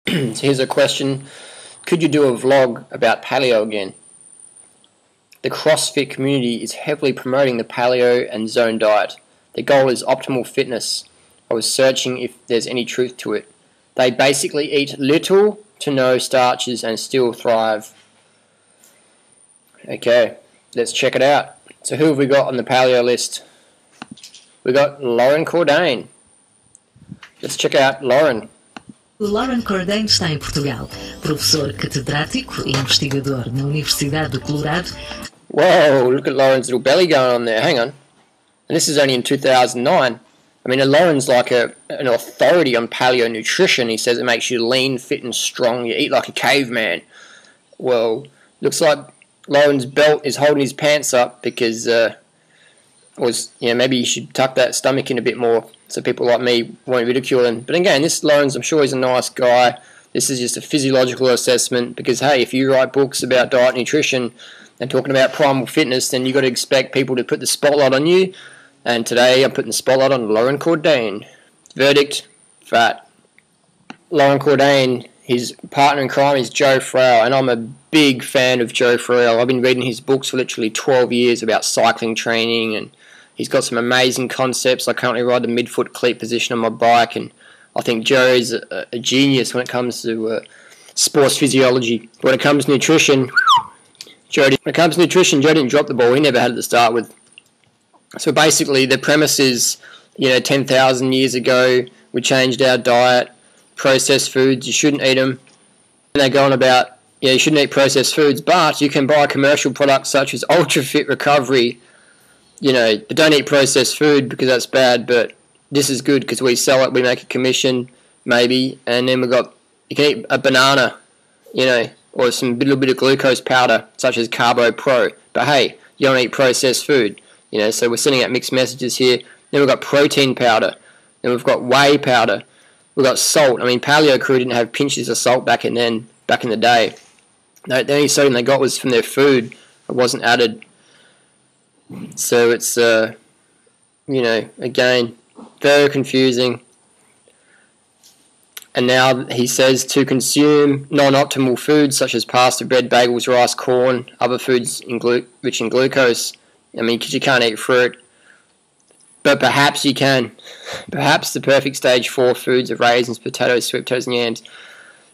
So here's a question. Could you do a vlog about paleo again? The CrossFit community is heavily promoting the paleo and zone diet. Their goal is optimal fitness. I was searching if there's any truth to it. They basically eat little to no starches and still thrive. Okay, let's check it out. So who have we got on the paleo list? We got Lauren Cordain. Let's check out Lauren. Lauren Cordain está em Portugal, professor catedrático e investigador na Universidade do Colorado. Whoa, look at Lauren's little belly going on there. Hang on. And this is only in 2009. I mean, Lauren's like an authority on paleo nutrition. He says it makes you lean, fit, and strong. You eat like a caveman. Well, looks like Lauren's belt is holding his pants up because maybe you should tuck that stomach in a bit more so people like me won't ridicule him. But again, this Lauren's, I'm sure he's a nice guy. This is just a physiological assessment because, hey, if you write books about diet and nutrition and talking about primal fitness, then you've got to expect people to put the spotlight on you. And today I'm putting the spotlight on Lauren Cordain. Verdict, fat. Lauren Cordain, his partner in crime is Joe Frail, and I'm a big fan of Joe Frail. I've been reading his books for literally 12 years about cycling training, and he's got some amazing concepts. I currently ride the midfoot cleat position on my bike, and I think Joe is a genius when it comes to sports physiology. When it comes to nutrition, Joe didn't drop the ball. He never had it to start with. So basically, the premise is, 10,000 years ago, we changed our diet. Processed foods, you shouldn't eat them. And they're going about, you shouldn't eat processed foods, but you can buy commercial products such as Ultra Fit Recovery. But don't eat processed food because that's bad, but this is good because we sell it, we make a commission, maybe, and then you can eat a banana, or some little bit of glucose powder, such as Carbo Pro. But hey, you don't eat processed food, so we're sending out mixed messages here. Then we've got protein powder, then we've got whey powder, we've got salt. I mean, paleo crew didn't have pinches of salt back in the day. The only sodium they got was from their food. It wasn't added. So it's, again, very confusing. And now he says to consume non-optimal foods such as pasta, bread, bagels, rice, corn, other foods rich in glucose. I mean, because you can't eat fruit. But perhaps you can. Perhaps the perfect stage 4 foods of raisins, potatoes, sweet potatoes, and yams.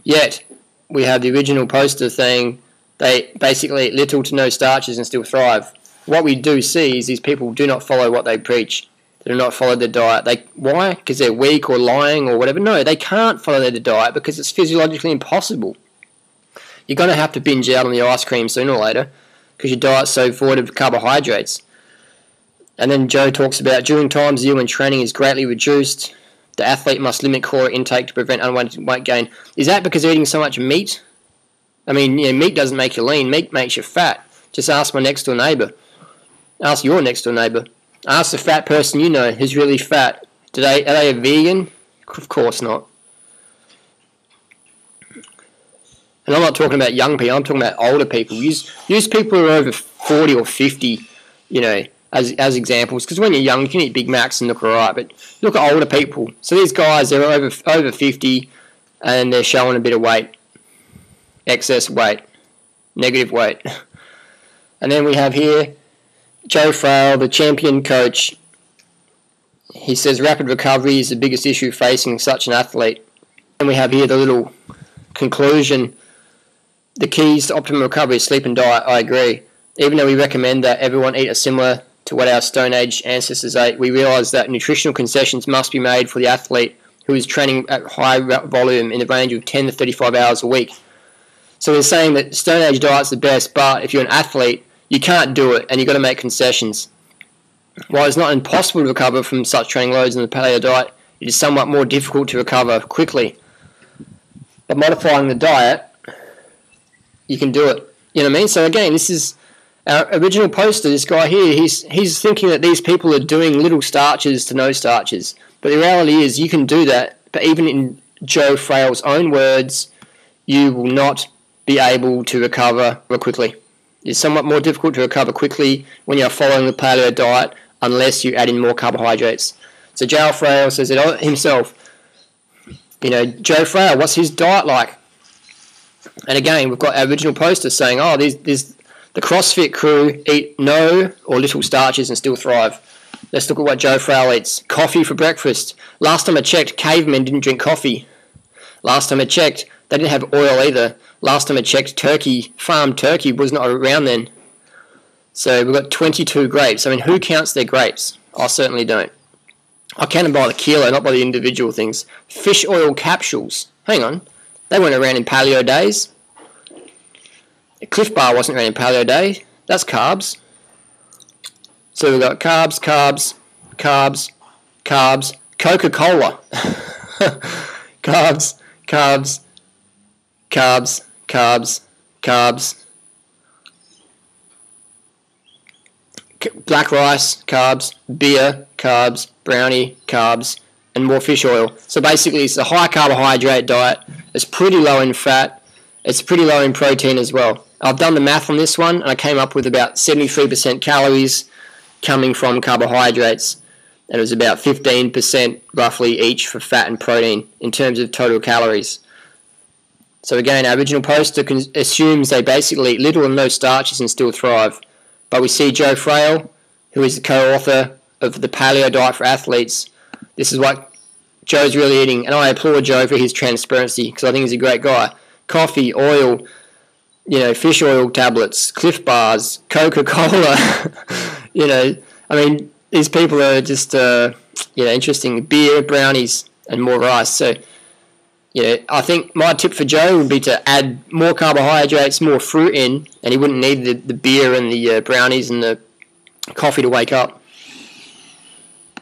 Yet, we have the original poster saying they basically eat little to no starches and still thrive. What we do see is these people do not follow what they preach. They do not follow their diet. Why? Because they're weak or lying or whatever? No, they can't follow their diet because it's physiologically impossible. You're going to have to binge out on the ice cream sooner or later because your diet's so void of carbohydrates. And then Joe talks about during times when training is greatly reduced, the athlete must limit caloric intake to prevent unwanted weight gain. Is that because they're eating so much meat? I mean, meat doesn't make you lean. Meat makes you fat. Just ask my next door neighbour. Ask your next door neighbour. Ask the fat person you know who's really fat. Are they a vegan? Of course not. And I'm not talking about young people. I'm talking about older people. Use people who are over 40 or 50, as examples. Because when you're young, you can eat Big Macs and look alright. But look at older people. So these guys, they're over 50 and they're showing a bit of weight. Excess weight. Negative weight. And then we have here Joe Frail, the champion coach. He says rapid recovery is the biggest issue facing such an athlete. And we have here the little conclusion. The keys to optimum recovery is sleep and diet. I agree. Even though we recommend that everyone eat similar to what our Stone Age ancestors ate, we realise that nutritional concessions must be made for the athlete who is training at high volume in the range of 10 to 35 hours a week. So we're saying that Stone Age diet's the best, but if you're an athlete, you can't do it and you've got to make concessions. While it's not impossible to recover from such training loads in the paleo diet, it is somewhat more difficult to recover quickly. By modifying the diet, you can do it. You know what I mean? So again, this is our original poster, this guy here, he's thinking that these people are doing little starches to no starches. But the reality is you can do that, but even in Joe Frail's own words, you will not be able to recover quickly. It's somewhat more difficult to recover quickly when you're following the paleo diet unless you add in more carbohydrates. So Joe Frail says it himself. You know, Joe Frail, what's his diet like? And again, we've got our original poster saying, oh, the CrossFit crew eat no or little starches and still thrive. Let's look at what Joe Frail eats. Coffee for breakfast. Last time I checked, cavemen didn't drink coffee. Last time I checked, they didn't have oil either. Last time I checked, farmed turkey was not around then. So we've got 22 grapes. I mean, who counts their grapes? I certainly don't. I count them by the kilo, not by the individual things. Fish oil capsules. Hang on. They weren't around in paleo days. Cliff Bar wasn't around in paleo day. That's carbs. So we've got carbs, carbs, carbs, carbs, Coca-Cola. Carbs, carbs, carbs, carbs, carbs. Black rice, carbs, beer, carbs, brownie, carbs, and more fish oil. So basically it's a high carbohydrate diet. It's pretty low in fat. It's pretty low in protein as well. I've done the math on this one and I came up with about 73% calories coming from carbohydrates, and it was about 15% roughly each for fat and protein in terms of total calories. So again, our original poster assumes they basically eat little and no starches and still thrive. But we see Joe Frail, who is the co-author of the Paleo Diet for Athletes. This is what Joe's really eating, and I applaud Joe for his transparency because I think he's a great guy. Coffee, oil, you know, fish oil tablets, Cliff Bars, Coca-Cola. You know, I mean, these people are just, interesting. Beer, brownies, and more rice. So, you know, I think my tip for Joe would be to add more carbohydrates, more fruit in, and he wouldn't need the beer and the brownies and the coffee to wake up.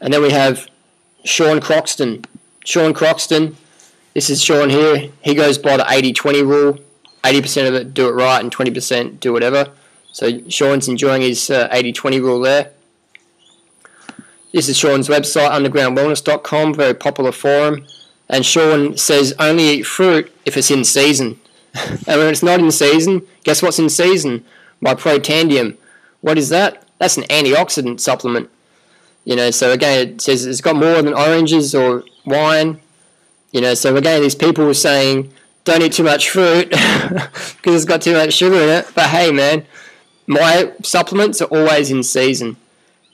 And then we have Sean Croxton. Sean Croxton, this is Sean here. He goes by the 80-20 rule. 80% of it do it right and 20% do whatever. So Sean's enjoying his 80-20 rule there. This is Sean's website, undergroundwellness.com, very popular forum. And Sean says only eat fruit if it's in season. And when it's not in season, guess what's in season? My Protandium. What is that? That's an antioxidant supplement. You know, so again, it says it's got more than oranges or wine. You know, so again, these people were saying, don't eat too much fruit because it's got too much sugar in it. But hey, man, my supplements are always in season.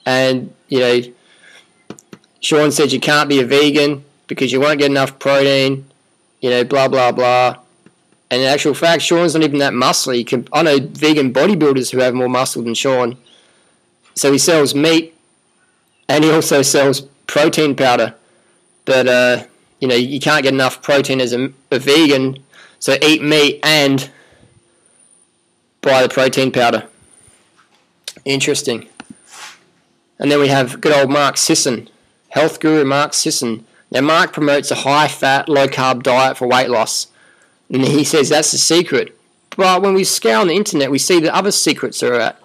And, you know, Sean said you can't be a vegan because you won't get enough protein, you know, blah, blah, blah. And in actual fact, Sean's not even that muscly. I know vegan bodybuilders who have more muscle than Sean. So he sells meat and he also sells protein powder. But, you know, you can't get enough protein as a vegan, so eat meat and buy the protein powder. Interesting. And then we have good old Mark Sisson, health guru Mark Sisson. Now, Mark promotes a high-fat, low-carb diet for weight loss. And he says that's the secret. But when we scour on the internet, we see that other secrets are at.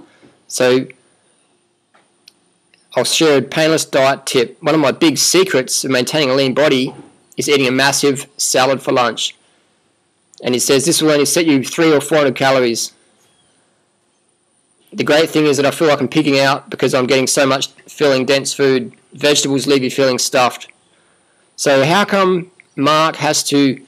So I'll share a painless diet tip. One of my big secrets of maintaining a lean body is eating a massive salad for lunch. And he says this will only set you 300 or 400 calories. The great thing is that I feel like I'm picking out because I'm getting so much filling, dense food. Vegetables leave you feeling stuffed. So how come Mark has to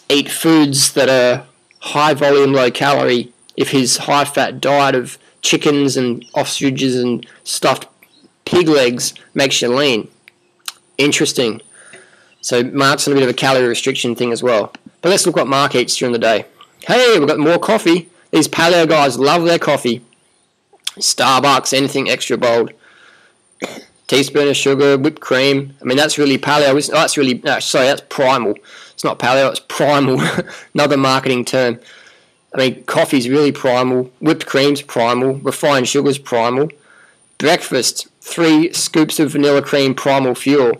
eat foods that are high volume, low calorie if his high fat diet of chickens and ostriches and stuffed pig legs makes you lean? Interesting. So Mark's on a bit of a calorie restriction thing as well. But let's look what Mark eats during the day. Hey, we've got more coffee. These paleo guys love their coffee. Starbucks, anything extra bold. Teaspoon of sugar, whipped cream. I mean, that's really paleo. That's primal. It's not paleo, it's primal. Another marketing term. I mean, coffee's really primal. Whipped cream's primal. Refined sugar's primal. Breakfast, 3 scoops of vanilla cream, primal fuel.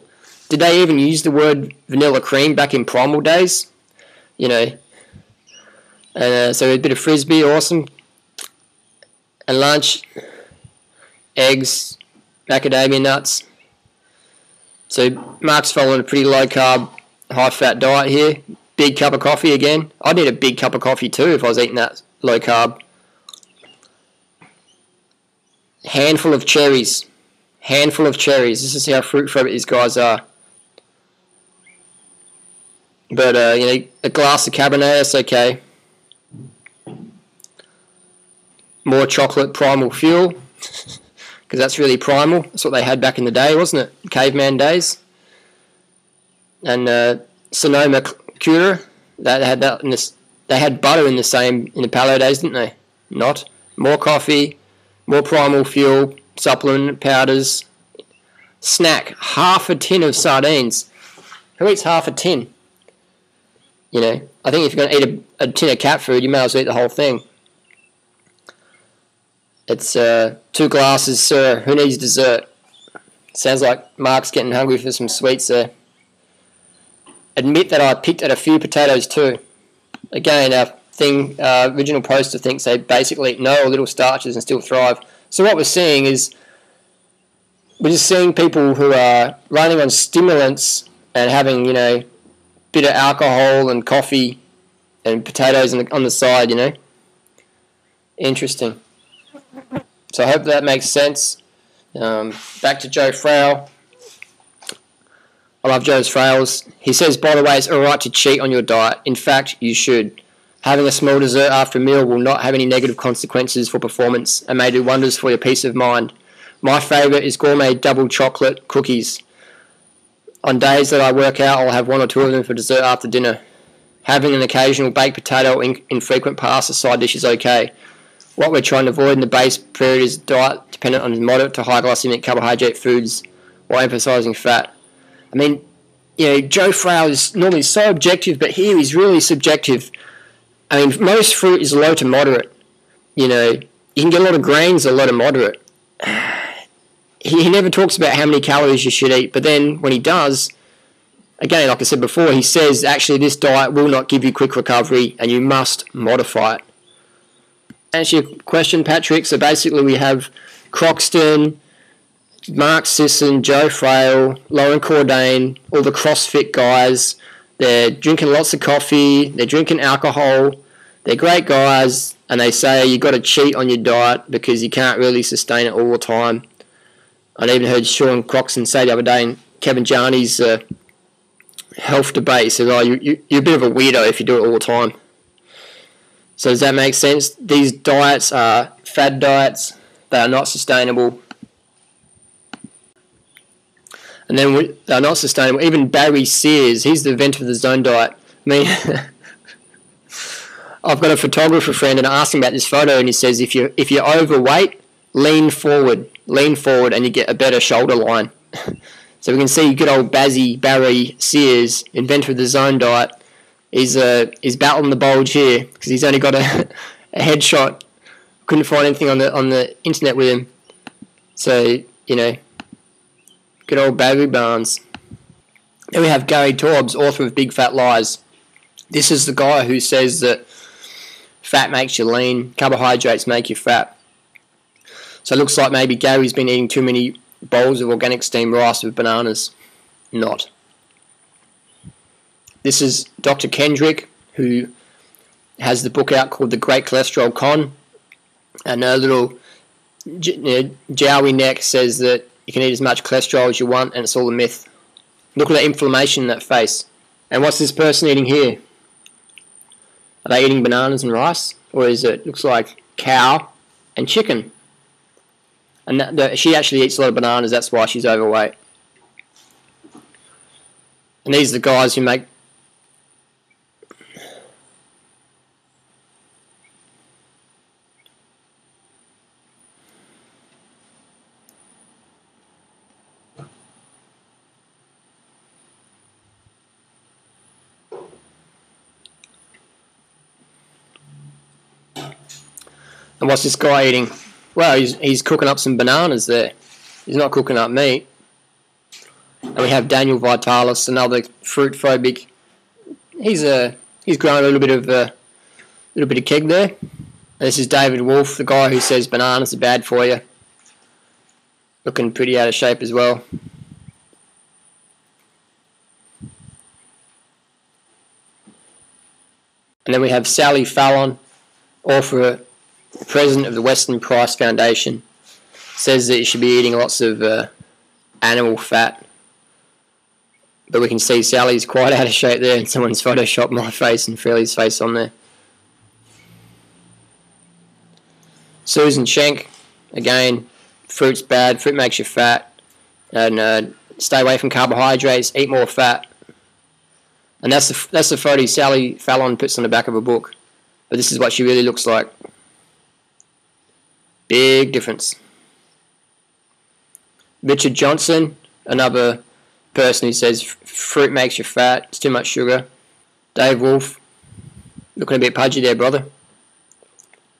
Did they even use the word vanilla cream back in primal days? You know. And so a bit of frisbee, awesome. And lunch, eggs, macadamia nuts. So Mark's following a pretty low carb, high fat diet here. Big cup of coffee again. I'd need a big cup of coffee too if I was eating that low carb. Handful of cherries. Handful of cherries. This is how fruit phobic these guys are. But, you know, a glass of Cabernet, that's okay. More chocolate, primal fuel, because that's really primal. That's what they had back in the day, wasn't it? Caveman days. And Sonoma Cura, they had that in this. They had butter in the paleo days, didn't they? Not. More coffee, more primal fuel, supplement powders. Snack, half a tin of sardines. Who eats half a tin? You know, I think if you're going to eat a tin of cat food, you may as well eat the whole thing. It's 2 glasses, sir. Who needs dessert? Sounds like Mark's getting hungry for some sweets there. Admit that I picked at a few potatoes too. Again, our original poster thinks they basically eat no or little starches and still thrive. So what we're seeing is we're just seeing people who are running on stimulants and having, you know, bit of alcohol and coffee and potatoes on the side, you know. Interesting. So I hope that makes sense. Back to Joe Frail. I love Joe's Frails. He says, by the way, it's alright to cheat on your diet. In fact, you should. Having a small dessert after a meal will not have any negative consequences for performance and may do wonders for your peace of mind. My favourite is gourmet double chocolate cookies. On days that I work out, I'll have 1 or 2 of them for dessert after dinner. Having an occasional baked potato or infrequent pasta side dish is okay. What we're trying to avoid in the base period is diet dependent on moderate to high glycemic carbohydrate foods while emphasising fat. I mean, you know, Joe Frail is normally so objective, but here he's really subjective. I mean, most fruit is low to moderate. You know, you can get a lot of grains, a lot of moderate. He never talks about how many calories you should eat, but then when he does, again, like I said before, he says, actually, this diet will not give you quick recovery and you must modify it. To answer your question, Patrick, so basically we have Croxton, Mark Sisson, Joe Frail, Lauren Cordain, all the CrossFit guys. They're drinking lots of coffee, they're drinking alcohol, they're great guys, and they say you've got to cheat on your diet because you can't really sustain it all the time. I even heard Sean Croxton say the other day in Kevin Jarney's health debate, he said, oh, you're a bit of a weirdo if you do it all the time. So does that make sense? These diets are fad diets, they are not sustainable. And then they're not sustainable. Even Barry Sears, he's the inventor of the zone diet. I mean, I've got a photographer friend and I asked him about this photo and he says if you're overweight, lean forward, and you get a better shoulder line. So we can see good old Barry Sears, inventor of the zone diet, is battling the bulge here because he's only got a headshot. Couldn't find anything on the internet with him. So, you know, good old Barry Barnes. Then we have Gary Taubes, author of Big Fat Lies. This is the guy who says that fat makes you lean, carbohydrates make you fat. So it looks like maybe Gary's been eating too many bowls of organic steamed rice with bananas. Not. This is Dr. Kendrick, who has the book out called The Great Cholesterol Con. And a little Jowie neck says that you can eat as much cholesterol as you want and it's all a myth. Look at the inflammation in that face. And what's this person eating here? Are they eating bananas and rice? Or is it, looks like cow and chicken? And she actually eats a lot of bananas, that's why she's overweight. And these are the guys who make... And what's this guy eating? Well, he's cooking up some bananas there. He's not cooking up meat. And we have Daniel Vitalis, another fruit phobic. He's growing a little bit of keg there. And this is David Wolf, the guy who says bananas are bad for you. Looking pretty out of shape as well. And then we have Sally Fallon, author, president of the Western Price Foundation, says that you should be eating lots of animal fat. But we can see Sally's quite out of shape there, and someone's photoshopped my face and Fairley's face on there. Susan Schenk, again, fruit's bad, fruit makes you fat, and stay away from carbohydrates, eat more fat. And that's the photo Sally Fallon puts on the back of a book. But this is what she really looks like. Big difference. Richard Johnson, another person who says fruit makes you fat, it's too much sugar. Dave Wolf, looking a bit pudgy there, brother.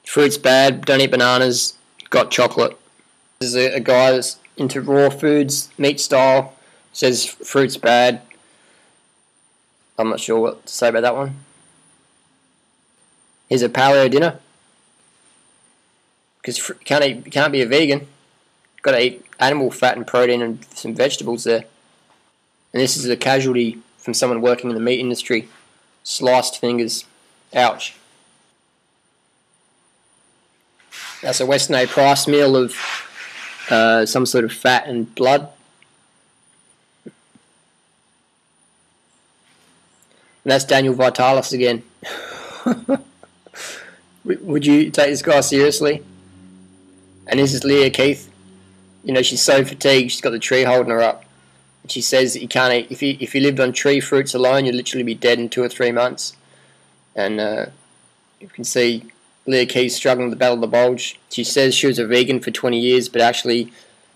Fruit's bad, don't eat bananas, got chocolate. This is a guy that's into raw foods, meat style, says fruit's bad. I'm not sure what to say about that one. Here's a paleo dinner. Because you can't be a vegan. Got to eat animal fat and protein and some vegetables there. And this is a casualty from someone working in the meat industry. Sliced fingers. Ouch. That's a Weston A. Price meal of some sort of fat and blood. And that's Daniel Vitalis again. Would you take this guy seriously? And this is Leah Keith. You know, she's so fatigued, she's got the tree holding her up. And she says that you can't eat, if you lived on tree fruits alone, you'd literally be dead in 2 or 3 months. And you can see Leah Keith struggling with the battle of the bulge. She says she was a vegan for 20 years, but actually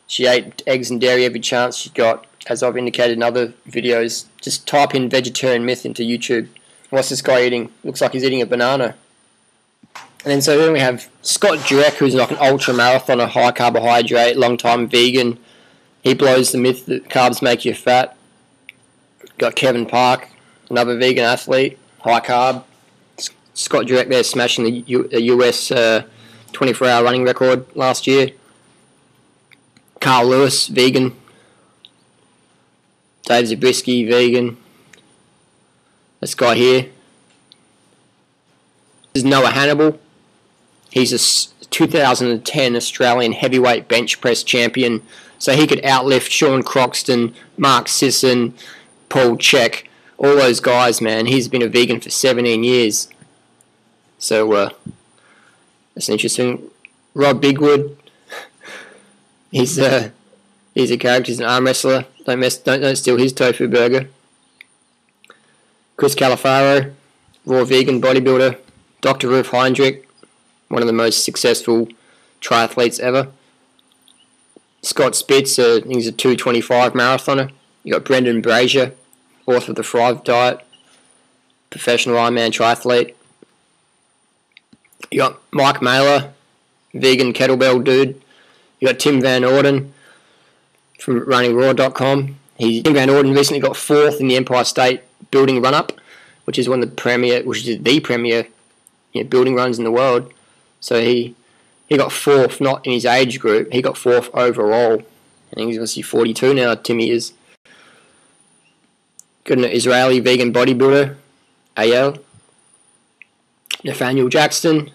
she ate eggs and dairy every chance she got. As I've indicated in other videos, just type in vegetarian myth into YouTube. What's this guy eating? Looks like he's eating a banana. And then we have Scott Jurek, who's like an ultra marathoner, high carbohydrate, long time vegan. He blows the myth that carbs make you fat. Got Kevin Park, another vegan athlete, high carb. Scott Jurek there smashing the US 24-hour running record last year. Carl Lewis, vegan. Dave Zabriskie, vegan. This guy here. This is Noah Hannibal. He's a 2010 Australian heavyweight bench press champion. So he could outlift Sean Croxton, Mark Sisson, Paul Chek, all those guys, man. He's been a vegan for 17 years. So that's interesting. Rob Bigwood. He's a character. He's an arm wrestler. Don't steal his tofu burger. Chris Califaro, raw vegan bodybuilder. Dr. Ruth Heinrich, one of the most successful triathletes ever. Scott Spitz, he's a 2:25 marathoner. You got Brendan Brazier, author of the Thrive Diet, professional Ironman triathlete. You got Mike Mailer, vegan kettlebell dude. You got Tim Van Orden from runningraw.com. Tim Van Orden recently got 4th in the Empire State Building Run-Up, which is the premier building runs in the world. So he got 4th, not in his age group. He got 4th overall. I think he's obviously 42 now, Timmy is. Got an Israeli vegan bodybuilder, Ayel. Nathaniel Jackson.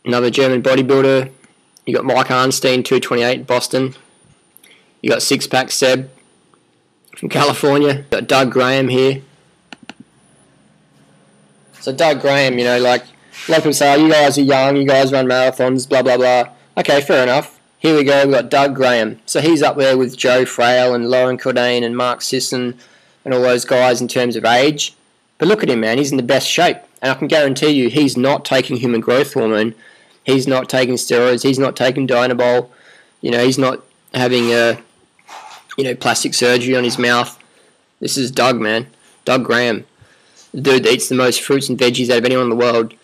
Another German bodybuilder. You got Mike Arnstein, 228, Boston. You got Six Pack Seb from California. You got Doug Graham here. So Doug Graham, like a lot of people say, oh, you guys are young, you guys run marathons, blah, blah, blah. Okay, fair enough. Here we go, we've got Doug Graham. So he's up there with Joe Frail and Lauren Cordain and Mark Sisson and all those guys in terms of age. But look at him, man. He's in the best shape. And I can guarantee you he's not taking human growth hormone. He's not taking steroids. He's not taking Dynabol. He's not having plastic surgery on his mouth. This is Doug, man. Doug Graham. The dude that eats the most fruits and veggies out of anyone in the world.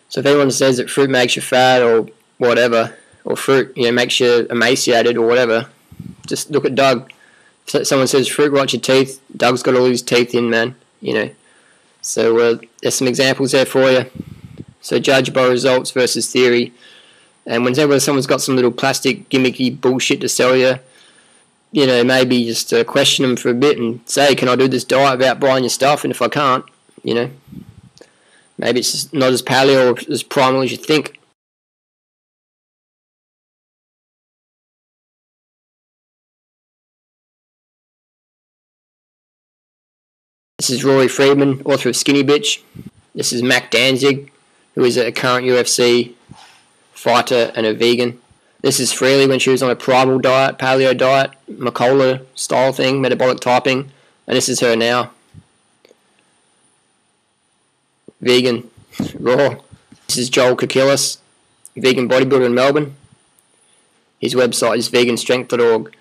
So if anyone says that fruit makes you fat or whatever, or fruit makes you emaciated or whatever, just look at Doug. If someone says fruit rots your teeth, Doug's got all his teeth in, man. So there's some examples there for you. So judge by results versus theory. And whenever someone's got some little plastic gimmicky bullshit to sell you, maybe just question them for a bit and say, can I do this diet without buying your stuff? And if I can't, maybe it's just not as paleo or as primal as you think. is Rory Friedman, author of Skinny Bitch. This is Mac Danzig, who is a current UFC fighter and a vegan. This is Freely when she was on a primal diet, paleo diet, Macola style thing, metabolic typing. And this is her now. Vegan, raw. This is Joel Kakillis, vegan bodybuilder in Melbourne. His website is veganstrength.org.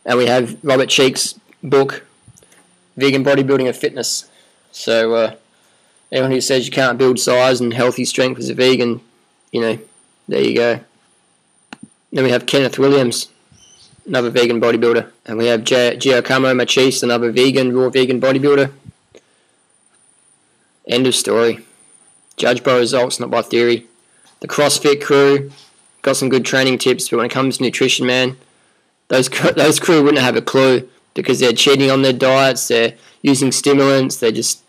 And we have Robert Cheek's book, Vegan Bodybuilding and Fitness. So anyone who says you can't build size and healthy strength as a vegan, you know, there you go. Then we have Kenneth Williams, another vegan bodybuilder. And we have Giacomo Machis, another vegan, raw vegan bodybuilder. End of story. Judge by results, not by theory. The CrossFit crew got some good training tips, but when it comes to nutrition, man, those crew wouldn't have a clue because they're cheating on their diets, they're using stimulants, they're just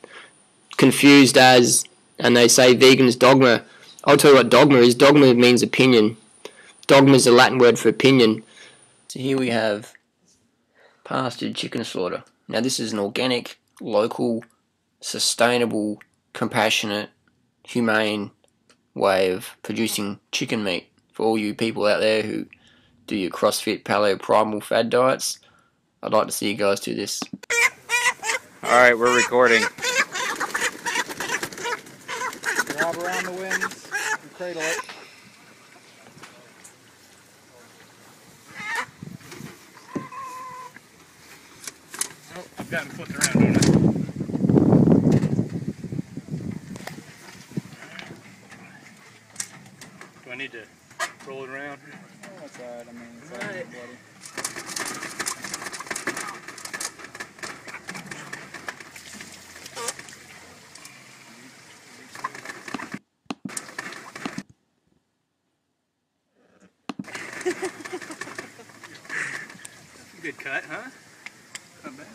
confused as, and they say vegan is dogma. I'll tell you what dogma is. Dogma means opinion. Dogma is a Latin word for opinion. So here we have pastured chicken slaughter. Now this is an organic, local, sustainable, compassionate, humane way of producing chicken meat for all you people out there who do your CrossFit, paleo, primal, fad diets. I'd like to see you guys do this. Alright, we're recording. Lob around the wings and cradle it. Oh, I've got him flipped around, don't I? Do I need to roll it around? Oh, that's alright. I mean, it's all right. Bloody. Good cut, huh? Not bad.